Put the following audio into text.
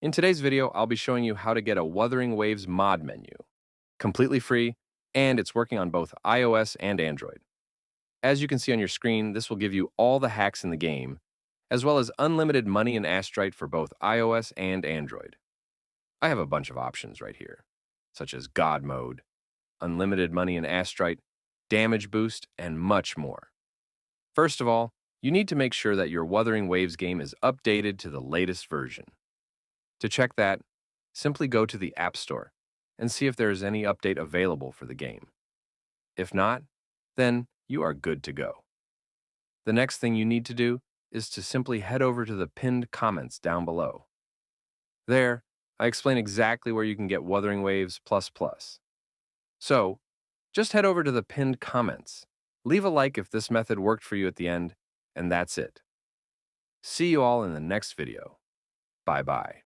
In today's video, I'll be showing you how to get a Wuthering Waves mod menu, completely free, and it's working on both iOS and Android. As you can see on your screen, this will give you all the hacks in the game, as well as unlimited money in Astrite for both iOS and Android. I have a bunch of options right here, such as God Mode, unlimited money in Astrite, damage boost, and much more. First of all, you need to make sure that your Wuthering Waves game is updated to the latest version. To check that, simply go to the App Store and see if there is any update available for the game. If not, then you are good to go. The next thing you need to do is to simply head over to the pinned comments down below. There, I explain exactly where you can get Wuthering Waves++. So, just head over to the pinned comments, leave a like if this method worked for you at the end, and that's it. See you all in the next video. Bye-bye.